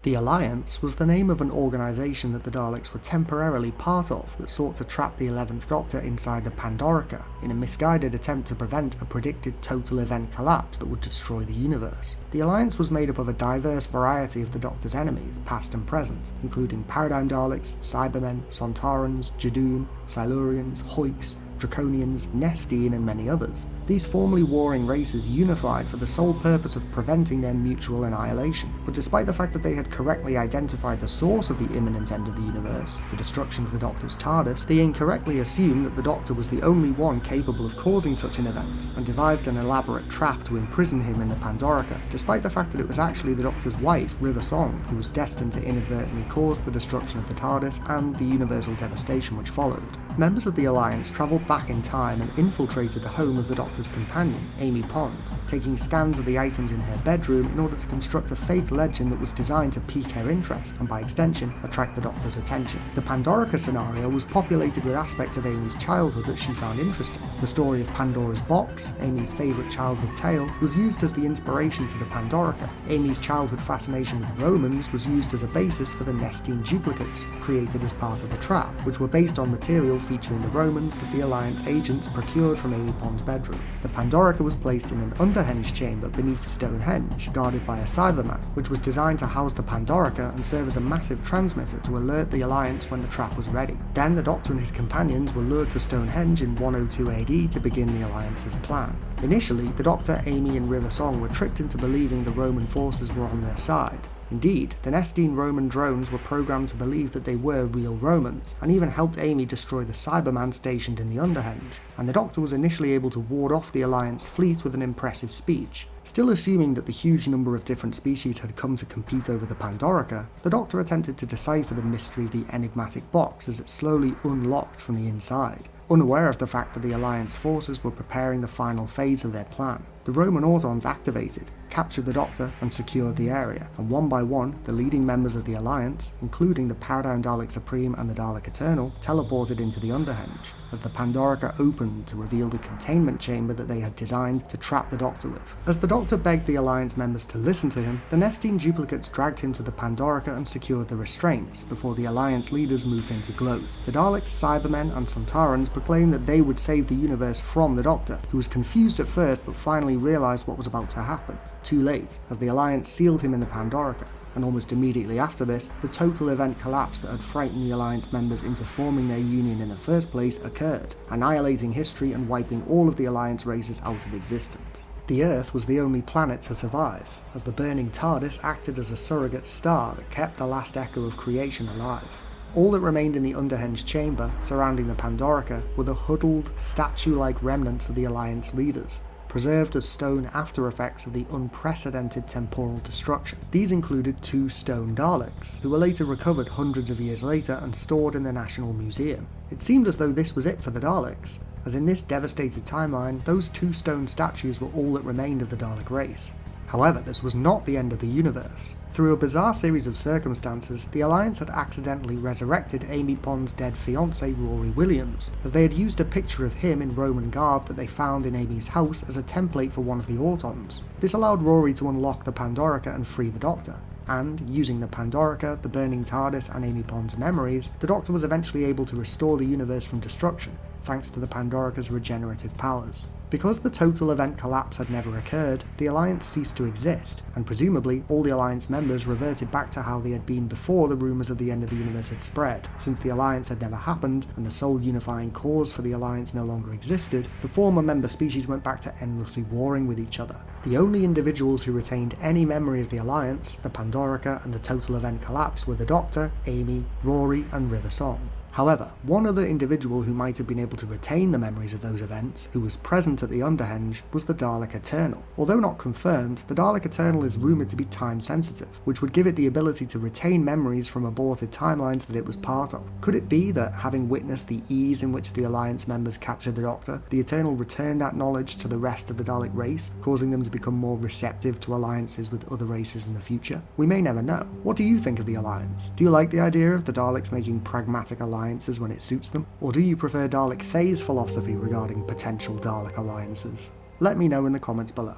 The Alliance was the name of an organisation that the Daleks were temporarily part of that sought to trap the 11th Doctor inside the Pandorica in a misguided attempt to prevent a predicted total event collapse that would destroy the universe. The Alliance was made up of a diverse variety of the Doctor's enemies, past and present, including Paradigm Daleks, Cybermen, Sontarans, Judoon, Silurians, Hoiks, Draconians, Nestine and many others. These formerly warring races unified for the sole purpose of preventing their mutual annihilation, but despite the fact that they had correctly identified the source of the imminent end of the universe, the destruction of the Doctor's TARDIS, they incorrectly assumed that the Doctor was the only one capable of causing such an event, and devised an elaborate trap to imprison him in the Pandorica, despite the fact that it was actually the Doctor's wife, River Song, who was destined to inadvertently cause the destruction of the TARDIS and the universal devastation which followed. Members of the Alliance travelled back in time and infiltrated the home of the Doctor's companion, Amy Pond, taking scans of the items in her bedroom in order to construct a fake legend that was designed to pique her interest and by extension attract the Doctor's attention. The Pandorica scenario was populated with aspects of Amy's childhood that she found interesting. The story of Pandora's Box, Amy's favourite childhood tale, was used as the inspiration for the Pandorica. Amy's childhood fascination with Romans was used as a basis for the Nestine duplicates, created as part of the trap, which were based on material featuring the Romans that the Alliance agents procured from Amy Pond's bedroom. The Pandorica was placed in an underhenge chamber beneath Stonehenge, guarded by a Cyberman, which was designed to house the Pandorica and serve as a massive transmitter to alert the Alliance when the trap was ready. Then the Doctor and his companions were lured to Stonehenge in 102 AD to begin the Alliance's plan. Initially, the Doctor, Amy and River Song were tricked into believing the Roman forces were on their side. Indeed, the Nestine Roman drones were programmed to believe that they were real Romans, and even helped Amy destroy the Cyberman stationed in the underhenge, and the Doctor was initially able to ward off the Alliance fleet with an impressive speech. Still assuming that the huge number of different species had come to compete over the Pandorica, the Doctor attempted to decipher the mystery of the enigmatic box as it slowly unlocked from the inside, unaware of the fact that the Alliance forces were preparing the final phase of their plan. The Roman Autons activated, captured the Doctor and secured the area, and one by one, the leading members of the Alliance, including the Paradigm Dalek Supreme and the Dalek Eternal, teleported into the underhenge, as the Pandorica opened to reveal the containment chamber that they had designed to trap the Doctor with. As the Doctor begged the Alliance members to listen to him, the Nestine duplicates dragged him to the Pandorica and secured the restraints, before the Alliance leaders moved in to gloat. The Daleks, Cybermen and Sontarans proclaimed that they would save the universe from the Doctor, who was confused at first but finally realised what was about to happen. Too late, as the Alliance sealed him in the Pandorica, and almost immediately after this, the total event collapse that had frightened the Alliance members into forming their union in the first place occurred, annihilating history and wiping all of the Alliance races out of existence. The Earth was the only planet to survive, as the burning TARDIS acted as a surrogate star that kept the last echo of creation alive. All that remained in the underhenge chamber surrounding the Pandorica were the huddled, statue-like remnants of the Alliance leaders, preserved as stone after effects of the unprecedented temporal destruction. These included 2 stone Daleks, who were later recovered hundreds of years later and stored in the National Museum. It seemed as though this was it for the Daleks, as in this devastated timeline, those 2 stone statues were all that remained of the Dalek race. However, this was not the end of the universe. Through a bizarre series of circumstances, the Alliance had accidentally resurrected Amy Pond's dead fiancé Rory Williams, as they had used a picture of him in Roman garb that they found in Amy's house as a template for one of the Autons. This allowed Rory to unlock the Pandorica and free the Doctor, and, using the Pandorica, the burning TARDIS and Amy Pond's memories, the Doctor was eventually able to restore the universe from destruction, thanks to the Pandorica's regenerative powers. Because the total event collapse had never occurred, the Alliance ceased to exist, and presumably all the Alliance members reverted back to how they had been before the rumours of the end of the universe had spread. Since the Alliance had never happened, and the sole unifying cause for the Alliance no longer existed, the former member species went back to endlessly warring with each other. The only individuals who retained any memory of the Alliance, the Pandorica and the total event collapse were the Doctor, Amy, Rory and River Song. However, one other individual who might have been able to retain the memories of those events, who was present at the underhenge, was the Dalek Eternal. Although not confirmed, the Dalek Eternal is rumoured to be time-sensitive, which would give it the ability to retain memories from aborted timelines that it was part of. Could it be that, having witnessed the ease in which the Alliance members captured the Doctor, the Eternal returned that knowledge to the rest of the Dalek race, causing them to become more receptive to alliances with other races in the future? We may never know. What do you think of the Alliance? Do you like the idea of the Daleks making pragmatic alliances when it suits them, or do you prefer Dalek Thay's philosophy regarding potential Dalek alliances? Let me know in the comments below.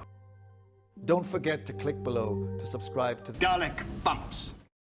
Don't forget to click below to subscribe to Dalek Bumps.